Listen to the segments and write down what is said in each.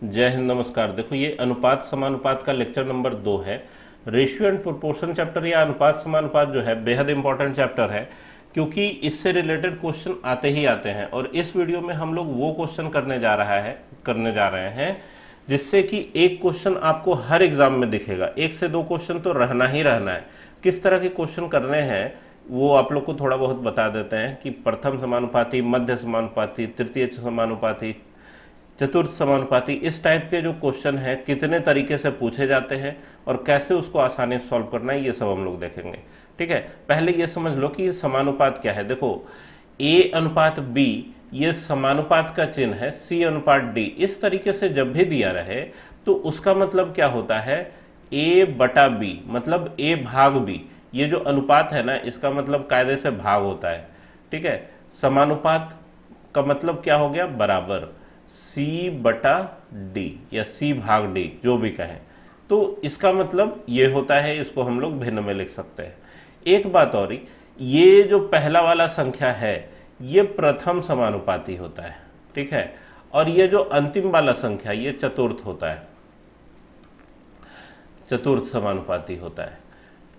जय हिंद, नमस्कार। देखो, ये अनुपात समानुपात का लेक्चर नंबर 2 है। रेशियो एंड प्रोपोर्शन चैप्टर या अनुपात समानुपात जो है बेहद इंपॉर्टेंट चैप्टर है, क्योंकि इससे रिलेटेड क्वेश्चन आते ही आते हैं। और इस वीडियो में हम लोग वो क्वेश्चन करने जा रहे हैं जिससे कि एक क्वेश्चन आपको हर एग्जाम में दिखेगा। एक से दो क्वेश्चन तो रहना ही रहना है। किस तरह के क्वेश्चन करने हैं वो आप लोग को थोड़ा बहुत बता देते हैं कि प्रथम समानुपाती, मध्य समानुपाती, तृतीय समानुपाती, चतुर्थ समानुपाती, इस टाइप के जो क्वेश्चन हैं कितने तरीके से पूछे जाते हैं और कैसे उसको आसानी से सॉल्व करना है, ये सब हम लोग देखेंगे। ठीक है, पहले ये समझ लो कि समानुपात क्या है। देखो, ए अनुपात बी ये समानुपात का चिन्ह है, सी अनुपात डी। इस तरीके से जब भी दिया रहे तो उसका मतलब क्या होता है, ए बटा बी, मतलब ए भाग बी। ये जो अनुपात है ना, इसका मतलब कायदे से भाग होता है। ठीक है, समानुपात का मतलब क्या हो गया, बराबर सी बटा डी या सी भाग डी, जो भी कहें। तो इसका मतलब ये होता है, इसको हम लोग भिन्न में लिख सकते हैं। एक बात और, ये जो पहला वाला संख्या है ये प्रथम समानुपाती होता है। ठीक है, और ये जो अंतिम वाला संख्या ये चतुर्थ होता है, चतुर्थ समानुपाती होता है।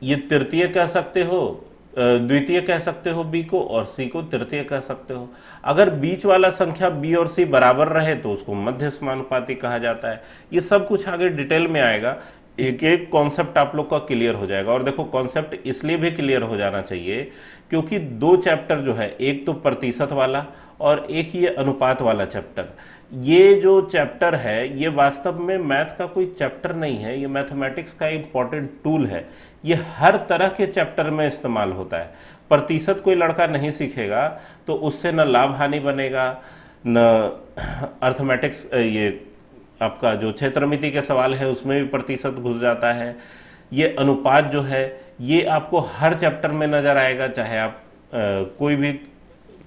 ये तृतीय कह सकते हो, द्वितीय कह सकते हो बी को, और सी को तृतीय कह सकते हो। अगर बीच वाला संख्या बी और सी बराबर रहे तो उसको मध्य समानुपाती कहा जाता है। ये सब कुछ आगे डिटेल में आएगा, एक एक कॉन्सेप्ट आप लोग का क्लियर हो जाएगा। और देखो, कॉन्सेप्ट इसलिए भी क्लियर हो जाना चाहिए क्योंकि दो चैप्टर जो है, एक तो प्रतिशत वाला और एक ये अनुपात वाला चैप्टर। ये जो चैप्टर है ये वास्तव में मैथ का कोई चैप्टर नहीं है, ये मैथमेटिक्स का इंपॉर्टेंट टूल है। ये हर तरह के चैप्टर में इस्तेमाल होता है। प्रतिशत कोई लड़का नहीं सीखेगा तो उससे न लाभ हानि बनेगा, न अर्थमेटिक्स, ये आपका जो क्षेत्रमिति के सवाल है उसमें भी प्रतिशत घुस जाता है। ये अनुपात जो है ये आपको हर चैप्टर में नजर आएगा, चाहे आप कोई भी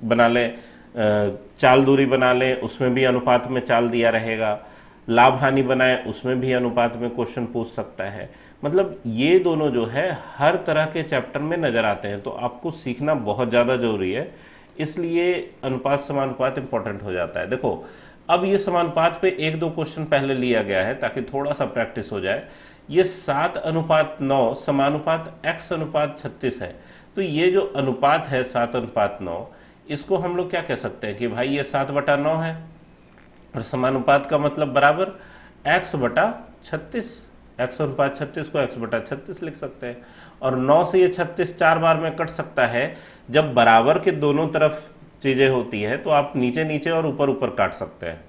बना लें, चाल दूरी बना लें उसमें भी अनुपात में चाल दिया रहेगा, लाभ हानि बनाए उसमें भी अनुपात में क्वेश्चन पूछ सकता है। मतलब ये दोनों जो है हर तरह के चैप्टर में नजर आते हैं, तो आपको सीखना बहुत ज्यादा जरूरी है। इसलिए अनुपात समानुपात इंपॉर्टेंट हो जाता है। देखो, अब ये समानुपात पे एक दो क्वेश्चन पहले लिया गया है ताकि थोड़ा सा प्रैक्टिस हो जाए। ये 7 अनुपात 9 समानुपात x अनुपात 36 है। तो ये जो अनुपात है 7 अनुपात 9, इसको हम लोग क्या कह सकते हैं कि भाई ये 7/9 है, और समानुपात का मतलब बराबर x बटा 36। x अनुपात 36 को x बटा 36 लिख सकते हैं। और 9 से ये 36 4 बार में कट सकता है। जब बराबर के दोनों तरफ चीजें होती है तो आप नीचे नीचे और ऊपर ऊपर काट सकते हैं।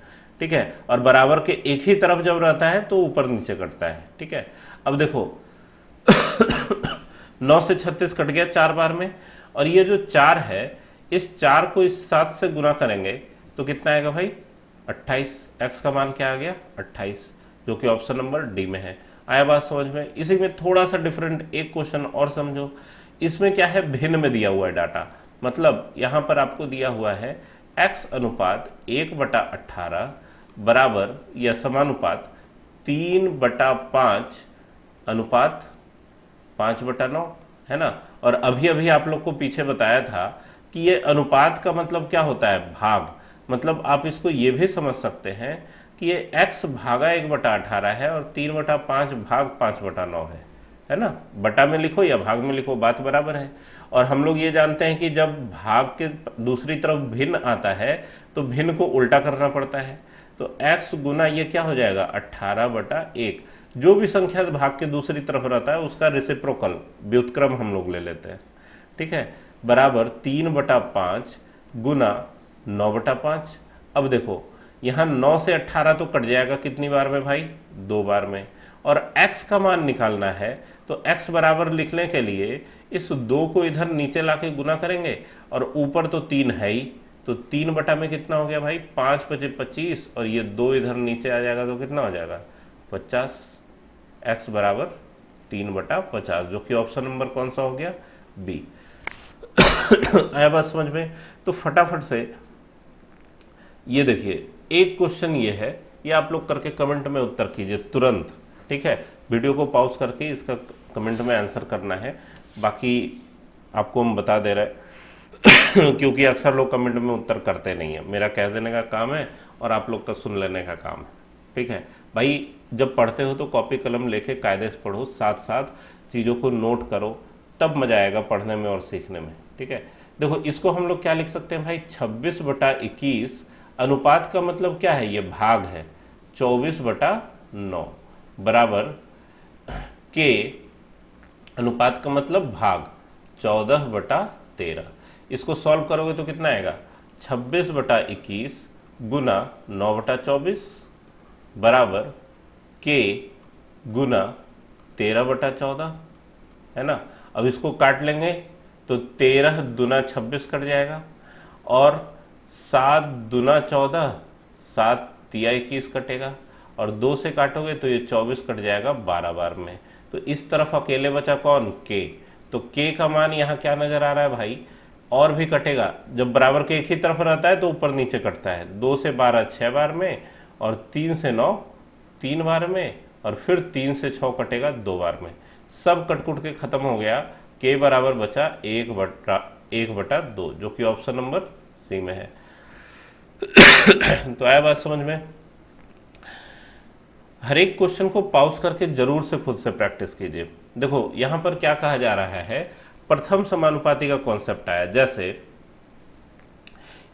ठीक है, और बराबर के एक ही तरफ जब रहता है तो ऊपर नीचे कटता है। ठीक है, अब देखो 9 से 36 कट गया 4 बार में, और ये जो 4 है इस 4 को इस 7 से गुना करेंगे तो कितना आएगा भाई, 28। x का मान क्या आ गया, 28, जो कि ऑप्शन नंबर डी में है। आया बात समझ में। इसी में थोड़ा सा डिफरेंट एक क्वेश्चन और समझो। इसमें क्या है, भिन्न में दिया हुआ है डाटा। मतलब यहां पर आपको दिया हुआ है x अनुपात 1/18 बराबर या समानुपात 3/5 अनुपात 5/9 है ना। और अभी अभी आप लोग को पीछे बताया था कि ये अनुपात का मतलब क्या होता है, भाग। मतलब आप इसको ये भी समझ सकते हैं कि ये x भागा 1/18 है और 3/5 भाग 5/9 है ना। बटा में लिखो या भाग में लिखो, बात बराबर है। और हम लोग ये जानते हैं कि जब भाग के दूसरी तरफ भिन्न आता है तो भिन्न को उल्टा करना पड़ता है। तो x गुना ये क्या हो जाएगा, 18/1। जो भी संख्या भाग के दूसरी तरफ रहता है उसका रेसिप्रोकल, व्युत्क्रम हम लोग ले लेते हैं। ठीक है, बराबर 3/5 गुना 9/5। अब देखो यहां 9 से 18 तो कट जाएगा कितनी बार में भाई, 2 बार में। और x का मान निकालना है तो x बराबर लिखने के लिए इस 2 को इधर नीचे लाके गुना करेंगे, और ऊपर तो 3 है ही, तो 3 बटा में कितना हो गया भाई, 5 × 5 = 25, और ये 2 इधर नीचे आ जाएगा तो कितना हो जाएगा, 50। x बराबर 3/50, जो कि ऑप्शन नंबर कौन सा हो गया, बी। आया बात समझ में। तो फटाफट से ये देखिए, एक क्वेश्चन ये है, ये आप लोग करके कमेंट में उत्तर कीजिए तुरंत। ठीक है, वीडियो को पॉज करके इसका कमेंट में आंसर करना है। बाकी आपको हम बता दे रहे हैं क्योंकि अक्सर लोग कमेंट में उत्तर करते नहीं है। मेरा कह देने का काम है और आप लोग का सुन लेने का काम है। ठीक है भाई, जब पढ़ते हो तो कॉपी कलम लेके कायदे से पढ़ो, साथ साथ चीज़ों को नोट करो, तब मजा आएगा पढ़ने में और सीखने में। ठीक है, देखो इसको हम लोग क्या लिख सकते हैं भाई, 26/21 अनुपात का मतलब क्या है, ये भाग है, 24/9 बराबर के, अनुपात का मतलब भाग, 14/13। इसको सॉल्व करोगे तो कितना आएगा, 26/21 गुना 9/24 बराबर के गुना 13/14, है ना। अब इसको काट लेंगे तो 13 दूना 26 कट जाएगा, और 7 दूना 14, 7 तिया 21 कटेगा, और 2 से काटोगे तो ये 24 कट जाएगा 12 बार में। तो इस तरफ अकेले बचा कौन, के। तो के का मान यहाँ क्या नजर आ रहा है भाई, और भी कटेगा, जब बराबर के एक ही तरफ रहता है तो ऊपर नीचे कटता है। 2 से 12 6 बार में, और 3 से 9 3 बार में, और फिर 3 से 6 कटेगा 2 बार में। सब कटकुट के खत्म हो गया, के बराबर बचा 1/2, जो कि ऑप्शन नंबर सी में है। तो आया बात समझ में। हर एक क्वेश्चन को पॉज करके जरूर से खुद से प्रैक्टिस कीजिए। देखो यहां पर क्या कहा जा रहा है, प्रथम समानुपाती का कॉन्सेप्ट आया। जैसे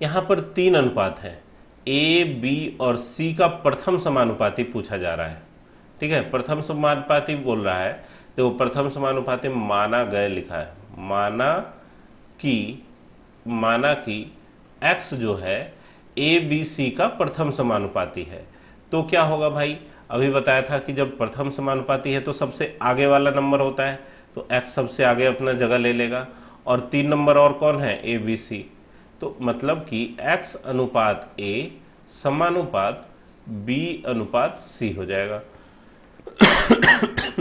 यहां पर 3 अनुपात है, ए बी और सी का प्रथम समानुपाती पूछा जा रहा है। ठीक है, प्रथम समानुपाती बोल रहा है, देखो प्रथम समानुपाती माना गए लिखा है, माना कि x जो है ए बी सी का प्रथम समानुपाती है। तो क्या होगा भाई, अभी बताया था कि जब प्रथम समानुपाती है तो सबसे आगे वाला नंबर होता है, तो x सबसे आगे अपना जगह ले लेगा, और 3 नंबर और कौन है, ए बी सी। तो मतलब कि x अनुपात a समानुपात b अनुपात c हो जाएगा।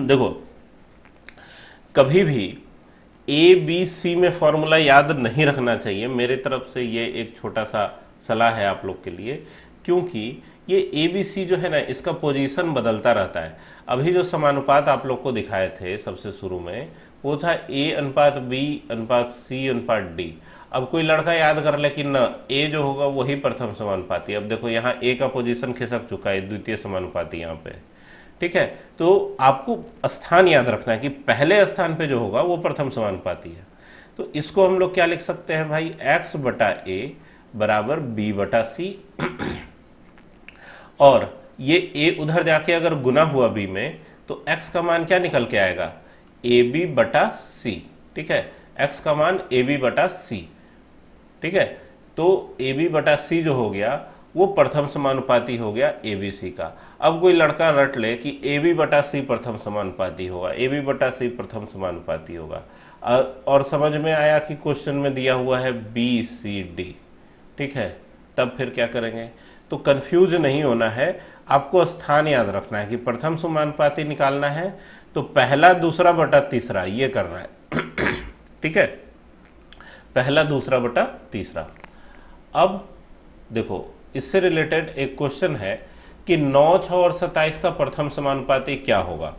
देखो कभी भी ए बी सी में फॉर्मूला याद नहीं रखना चाहिए, मेरे तरफ से ये एक छोटा सा सलाह है आप लोग के लिए, क्योंकि ये ए बी सी जो है ना, इसका पोजीशन बदलता रहता है। अभी जो समानुपात आप लोग को दिखाए थे सबसे शुरू में, वो था ए अनुपात बी अनुपात सी अनुपात डी। अब कोई लड़का याद कर ले कि न ए जो होगा वही प्रथम समानुपाती। अब देखो यहाँ ए का पोजीशन खिसक चुका है, द्वितीय समानुपाती यहाँ पे। ठीक है, तो आपको स्थान याद रखना है कि पहले स्थान पे जो होगा वो प्रथम समानुपाती है। तो इसको हम लोग क्या लिख सकते हैं भाई, x/a बराबर b/c। और ये a उधर जाके अगर गुना हुआ b में, तो x का मान क्या निकल के आएगा, ab/c। ठीक है, x का मान ab/c। ठीक है, तो ab/c जो हो गया वो प्रथम समानुपाती हो गया abc का। अब कोई लड़का रट ले कि ab/c प्रथम समानुपाती होगा, ab/c प्रथम समानुपाती होगा, और समझ में आया कि क्वेश्चन में दिया हुआ है bcd। ठीक है, तब फिर क्या करेंगे, तो कंफ्यूज नहीं होना है, आपको स्थान याद रखना है कि प्रथम समानुपाती निकालना है तो पहला दूसरा बटा तीसरा ये करना है। ठीक है, पहला दूसरा बटा तीसरा। अब देखो इससे रिलेटेड एक क्वेश्चन है कि 9, 6 और 27 का प्रथम समानुपाती क्या होगा।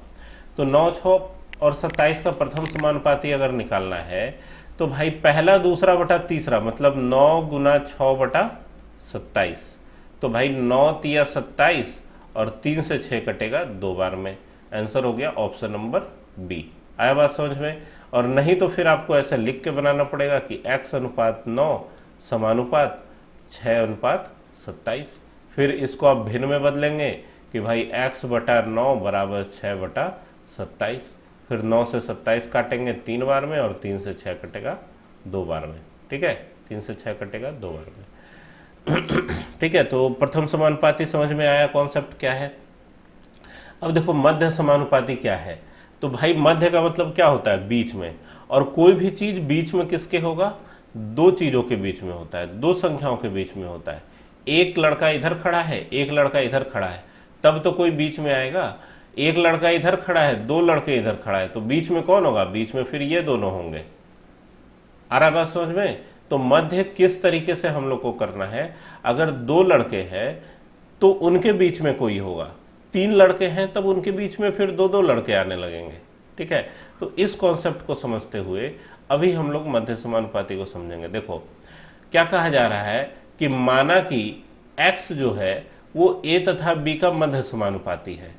तो 9, 6 और 27 का प्रथम समानुपाती अगर निकालना है तो भाई पहला दूसरा बटा तीसरा मतलब 9 गुना 6/27। तो भाई 9 तिया 27 और 3 से 6 कटेगा 2 बार में। आंसर हो गया ऑप्शन नंबर बी। आया बात समझ में। और नहीं तो फिर आपको ऐसे लिख के बनाना पड़ेगा कि x अनुपात 9 समानुपात 6/27। फिर इसको आप भिन्न में बदलेंगे कि भाई x/9 बराबर 6/27। फिर 9 से 27 काटेंगे 3 बार में, और 3 से 6 कटेगा 2 बार में। ठीक है, 3 से 6 कटेगा 2 बार में। ठीक है, तो प्रथम समानुपाती समझ में आया कॉन्सेप्ट क्या है। अब देखो मध्य समानुपाती क्या है। तो भाई मध्य का मतलब क्या होता है, बीच में। और कोई भी चीज बीच में किसके होगा, 2 चीजों के बीच में होता है, 2 संख्याओं के बीच में होता है। एक लड़का इधर खड़ा है, एक लड़का इधर खड़ा है, तब तो कोई बीच में आएगा। एक लड़का इधर खड़ा है, 2 लड़के इधर खड़ा है, तो बीच में कौन होगा, बीच में फिर ये दोनों होंगे। आ रहा बात समझ में। तो मध्य किस तरीके से हम लोग को करना है, अगर 2 लड़के हैं तो उनके बीच में कोई होगा, 3 लड़के हैं तब उनके बीच में फिर 2-2 लड़के आने लगेंगे। ठीक है, तो इस कॉन्सेप्ट को समझते हुए अभी हम लोग मध्य समानुपाती को समझेंगे। देखो क्या कहा जा रहा है कि माना कि x जो है वो a तथा b का मध्य समानुपाती है,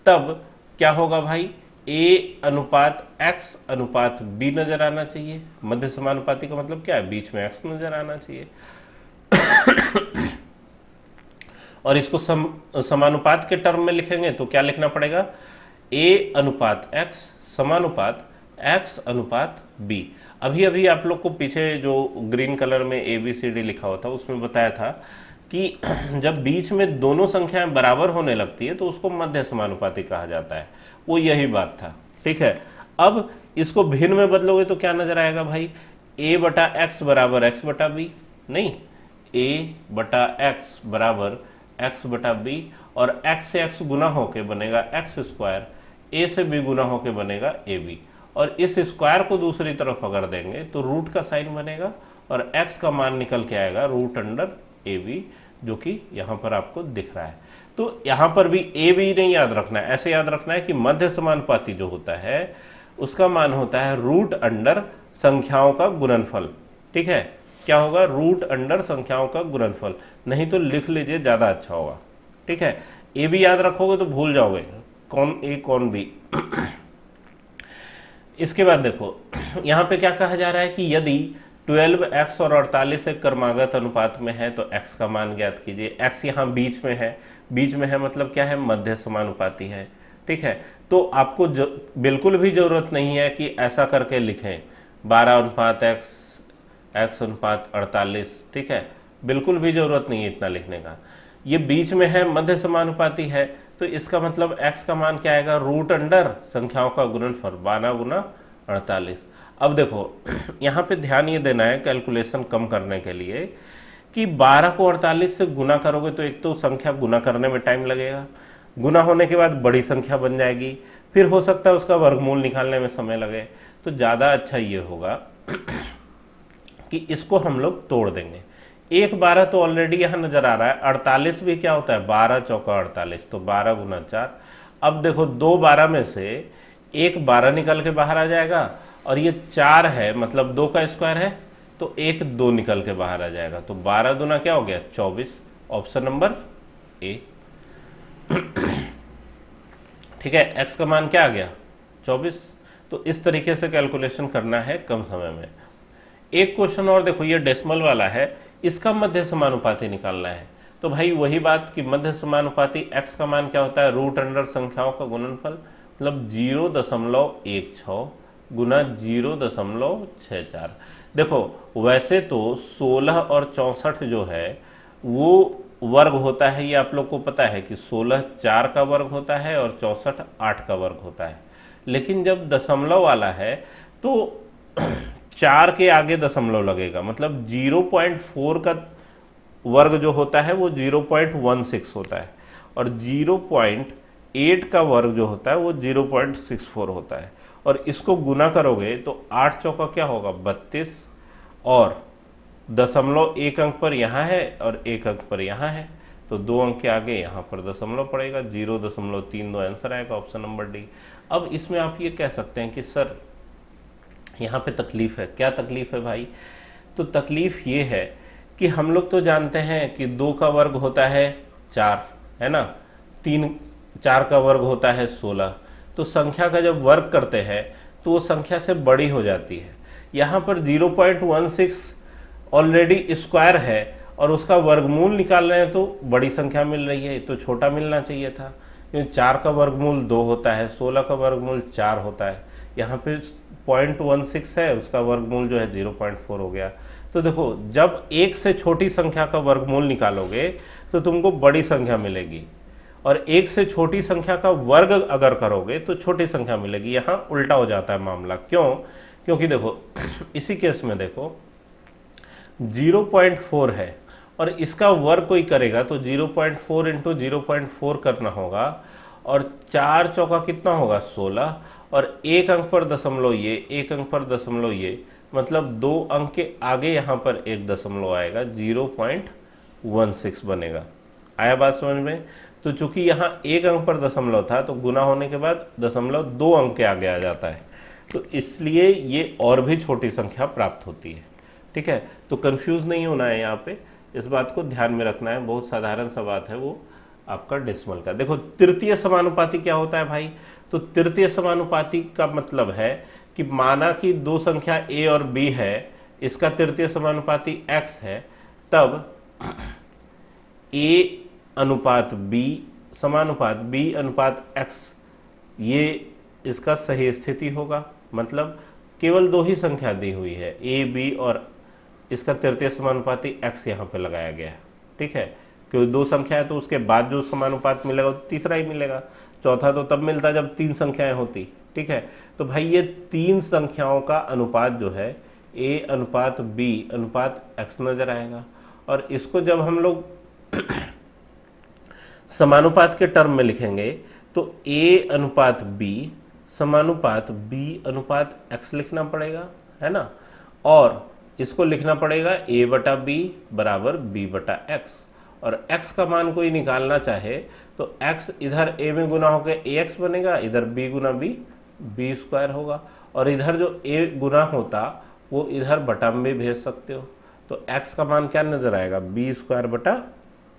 तब क्या होगा भाई, a अनुपात x अनुपात b नजर आना चाहिए। मध्य समानुपाती का मतलब क्या है, बीच में x नजर आना चाहिए। और इसको समानुपात के टर्म में लिखेंगे तो क्या लिखना पड़ेगा, a अनुपात x समानुपात x अनुपात b। अभी अभी आप लोग को पीछे जो ग्रीन कलर में ABCD लिखा हुआ था उसमें बताया था कि जब बीच में दोनों संख्याएं बराबर होने लगती है तो उसको मध्य समानुपाती कहा जाता है, वो यही बात था। ठीक है, अब इसको भिन्न में बदलोगे तो क्या नजर आएगा भाई, a बटा एक्स बराबर x बटा b, नहीं, a बटा एक्स बराबर x बटा b, और x से x गुना होके बनेगा x स्क्वायर, a से b गुना होके बनेगा ab, और इस स्क्वायर को दूसरी तरफ अगर देंगे तो रूट का साइन बनेगा और x का मान निकल के आएगा रूट अंडर ab, जो कि यहां पर आपको दिख रहा है। तो यहां पर भी ab नहीं याद रखना है, ऐसे याद रखना है कि मध्य समानुपाती जो होता है उसका मान होता है रूट अंडर संख्याओं का गुणनफल। ठीक है, क्या होगा, रूट अंडर संख्याओं का गुणनफल, नहीं तो लिख लीजिए ज्यादा अच्छा होगा। ठीक है, ab याद रखोगे तो भूल जाओगे कौन a कौन b। इसके बाद देखो यहां पे क्या कहा जा रहा है कि यदि 12x और 48 एक क्रमागत अनुपात में है तो x का मान ज्ञात कीजिए। x यहाँ बीच में है, बीच में है मतलब क्या है, मध्य समानुपाती है। ठीक है, तो आपको बिल्कुल भी जरूरत नहीं है कि ऐसा करके लिखें 12 अनुपात x अनुपात 48। ठीक है, बिल्कुल भी जरूरत नहीं है इतना लिखने का। ये बीच में है, मध्य समानुपाती है, तो इसका मतलब x का मान क्या आएगा, रूट अंडर संख्याओं का गुणनफल 12 गुना 48। अब देखो यहाँ पे ध्यान ये देना है कैलकुलेशन कम करने के लिए कि 12 को 48 से गुना करोगे तो एक तो संख्या गुना करने में टाइम लगेगा, गुना होने के बाद बड़ी संख्या बन जाएगी, फिर हो सकता है उसका वर्गमूल निकालने में समय लगे। तो ज्यादा अच्छा ये होगा कि इसको हम लोग तोड़ देंगे। एक 12 तो ऑलरेडी यहां नजर आ रहा है, 48 भी क्या होता है, 12 चौका 48, तो 12 गुना 4। अब देखो दो 12 में से एक 12 निकल के बाहर आ जाएगा और ये 4 है मतलब 2 का स्क्वायर है तो एक 2 निकल के बाहर आ जाएगा, तो 12 दुना क्या हो गया 24, ऑप्शन नंबर ए। ठीक है, x का मान क्या आ गया 24। तो इस तरीके से कैलकुलेशन करना है कम समय में। एक क्वेश्चन और देखो, ये डेसिमल वाला है, इसका मध्य समानुपाती निकालना है। तो भाई वही बात कि मध्य समानुपाती x का मान क्या होता है, रूट अंडर संख्याओं का गुणनफल, मतलब 0.16 गुना 0.64। देखो वैसे तो 16 और 64 जो है वो वर्ग होता है, ये आप लोग को पता है कि 16 4 का वर्ग होता है और 64 8 का वर्ग होता है, लेकिन जब दशमलव वाला है तो 4 के आगे दशमलव लगेगा, मतलब 0.4 का वर्ग जो होता है वो 0.16 होता है और 0.8 का वर्ग जो होता है वो 0.64 होता है। और इसको गुना करोगे तो 8 चौका क्या होगा 32, और दशमलव एक अंक पर यहां है और एक अंक पर यहां है, तो 2 अंक के आगे यहां पर दशमलव पड़ेगा, 0.32 आंसर आएगा ऑप्शन नंबर डी। अब इसमें आप ये कह सकते हैं कि सर यहाँ पे तकलीफ है। क्या तकलीफ है भाई, तो तकलीफ ये है कि हम लोग तो जानते हैं कि 2 का वर्ग होता है 4, है ना, 4 का वर्ग होता है 16, तो संख्या का जब वर्ग करते हैं तो वो संख्या से बड़ी हो जाती है। यहाँ पर 0.16 ऑलरेडी स्क्वायर है और उसका वर्गमूल निकाल रहे हैं तो बड़ी संख्या मिल रही है, तो छोटा मिलना चाहिए था, क्योंकि 4 का वर्गमूल 2 होता है, 16 का वर्गमूल 4 होता है, यहाँ पे 0.16 है, उसका वर्गमूल जो है 0.4 हो गया। तो देखो जब एक से छोटी संख्या का वर्गमूल निकालोगे तो तुमको बड़ी संख्या मिलेगी, और एक से छोटी संख्या का वर्ग अगर करोगे तो छोटी संख्या मिलेगी। यहां उल्टा हो जाता है मामला, क्यों, क्योंकि देखो इसी केस में देखो 0.4 है और इसका वर्ग कोई करेगा तो 0.4 इंटू 0.4 करना होगा, और 4 चौका कितना होगा 16, और एक अंक पर दशमलव ये, एक अंक पर दशमलव ये, मतलब 2 अंक के आगे यहां पर एक दशमलव आएगा, 0.16 बनेगा। आया बात समझ में। तो चूंकि यहाँ एक अंक पर दशमलव था तो गुना होने के बाद दशमलव 2 अंक के आगे आ जाता है, तो इसलिए ये और भी छोटी संख्या प्राप्त होती है। ठीक है, तो कंफ्यूज नहीं होना है यहाँ पे, इस बात को ध्यान में रखना है, बहुत साधारण सा बात है वो, आपका डेसिमल का। देखो तृतीय समानुपाती क्या होता है भाई, तो तृतीय समानुपाती का मतलब है कि माना कि दो संख्या a और b है, इसका तृतीय समानुपाती x है, तब a अनुपात b समानुपात b अनुपात x ये इसका सही स्थिति होगा। मतलब केवल दो ही संख्या दी हुई है a b और इसका तृतीय समानुपाती x यहाँ पे लगाया गया है, ठीक है। क्योंकि दो संख्या है तो उसके बाद जो समानुपात मिलेगा वो तीसरा ही मिलेगा, चौथा तो तब मिलता जब तीन संख्याएं होती, ठीक है। तो भाई ये तीन संख्याओं का अनुपात जो है a अनुपात b अनुपात x नजर आएगा। और इसको जब हम लोग समानुपात के टर्म में लिखेंगे तो a अनुपात b समानुपात b अनुपात x लिखना पड़ेगा, है ना। और इसको लिखना पड़ेगा a बटा b बराबर b बटा x। और x का मान कोई निकालना चाहे तो x इधर a में गुना होकर ax बनेगा, इधर b गुना b b स्क्वायर होगा, और इधर जो a गुना होता वो इधर बटा में भी भेज सकते हो। तो x का मान क्या नजर आएगा, b स्क्वायर बटा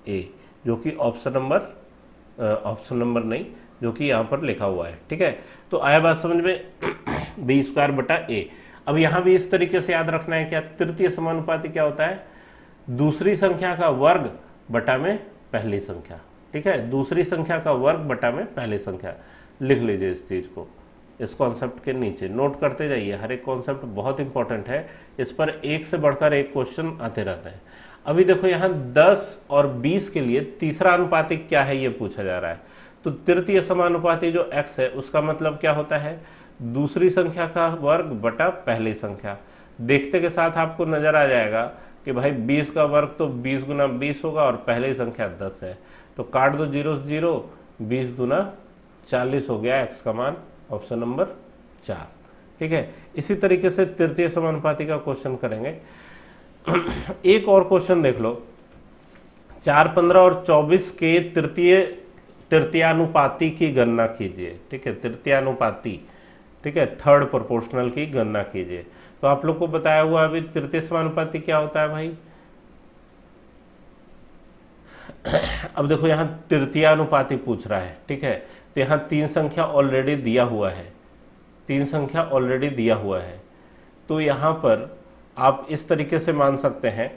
a, जो कि ऑप्शन नंबर नहीं, जो कि यहाँ पर लिखा हुआ है, ठीक है। तो आया बात समझ में, b स्क्वायर बटा a। अब यहां भी इस तरीके से याद रखना है क्या, तृतीय समानुपाती क्या होता है, दूसरी संख्या का वर्ग बटा में पहली संख्या, ठीक है। दूसरी संख्या का वर्ग बटा में पहली संख्या, लिख लीजिए इस चीज को, इस कॉन्सेप्ट के नीचे नोट करते जाइए। हर एक कॉन्सेप्ट बहुत इंपॉर्टेंट है, इस पर एक से बढ़कर एक क्वेश्चन आते रहते हैं। अभी देखो यहाँ 10 और 20 के लिए तीसरा अनुपातिक क्या है ये पूछा जा रहा है। तो तृतीय समानुपाती जो x है उसका मतलब क्या होता है, दूसरी संख्या का वर्ग बटा पहली संख्या। देखते के साथ आपको नजर आ जाएगा कि भाई 20 का वर्ग तो 20 गुना 20 होगा और पहली संख्या 10 है, तो काट दो 0 0, 20 गुना 40 हो गया x का मान, ऑप्शन नंबर 4, ठीक है। इसी तरीके से तृतीय समानुपाती का क्वेश्चन करेंगे। एक और क्वेश्चन देख लो, 4, 15 और 24 के तृतीयानुपाती की गणना कीजिए, ठीक है। तृतीयानुपाती, ठीक है, थर्ड प्रोपोर्शनल की गणना कीजिए। तो आप लोग को बताया हुआ अभी तृतीय समानुपाती क्या होता है भाई। अब देखो यहाँ तृतीयानुपाती पूछ रहा है, ठीक है। तो यहाँ तीन संख्या ऑलरेडी दिया हुआ है, तीन संख्या ऑलरेडी दिया हुआ है। तो यहाँ पर आप इस तरीके से मान सकते हैं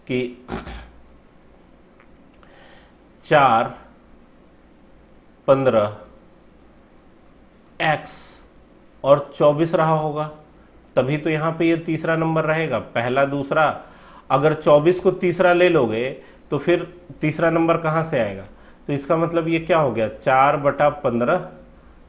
कि 4, 15 x और 24 रहा होगा, तभी तो यहाँ पे ये तीसरा नंबर रहेगा, पहला दूसरा। अगर 24 को तीसरा ले लोगे तो फिर तीसरा नंबर कहाँ से आएगा, तो इसका मतलब ये क्या हो गया, 4 बटा 15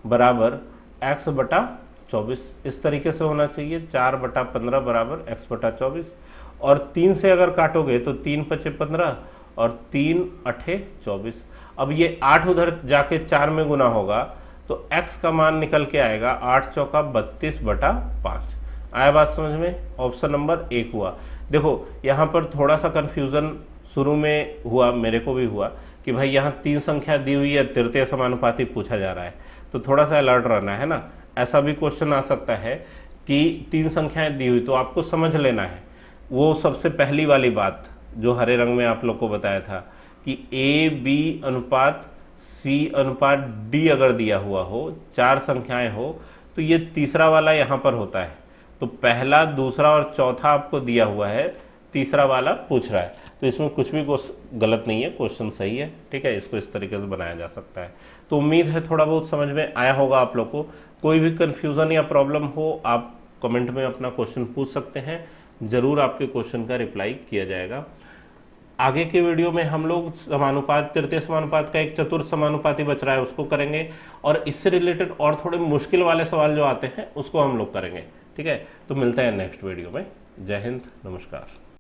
बराबर x बटा 24, इस तरीके से होना चाहिए। 4 बटा 15 बराबर x बटा 24, और 3 से अगर काटोगे तो 3 पचे 15 और 3 अठे 24। अब ये 8 उधर जाके 4 में गुना होगा तो x का मान निकल के आएगा 8 चौका 32 बटा 5। आया बात समझ में, ऑप्शन नंबर 1 हुआ। देखो यहाँ पर थोड़ा सा कंफ्यूजन शुरू में हुआ, मेरे को भी हुआ कि भाई यहाँ तीन संख्या दी हुई है, तृतीय समानुपाती पूछा जा रहा है, तो थोड़ा सा अलर्ट रहना है ना। ऐसा भी क्वेश्चन आ सकता है कि तीन संख्याएं दी हुई, तो आपको समझ लेना है वो सबसे पहली वाली बात जो हरे रंग में आप लोग को बताया था कि a b अनुपात c अनुपात d अगर दिया हुआ हो, चार संख्याएं हो, तो ये तीसरा वाला यहाँ पर होता है। तो पहला, दूसरा और चौथा आपको दिया हुआ है, तीसरा वाला पूछ रहा है, तो इसमें कुछ भी गलत नहीं है, क्वेश्चन सही है, ठीक है। इसको इस तरीके से बनाया जा सकता है। तो उम्मीद है थोड़ा बहुत समझ में आया होगा आप लोग को। कोई भी कंफ्यूजन या प्रॉब्लम हो आप कमेंट में अपना क्वेश्चन पूछ सकते हैं, जरूर आपके क्वेश्चन का रिप्लाई किया जाएगा। आगे के वीडियो में हम लोग समानुपात, तृतीय समानुपात का एक चतुर्थ समानुपाती बच रहा है उसको करेंगे, और इससे रिलेटेड और थोड़े मुश्किल वाले सवाल जो आते हैं उसको हम लोग करेंगे, ठीक है। तो मिलते हैं नेक्स्ट वीडियो में। जय हिंद, नमस्कार।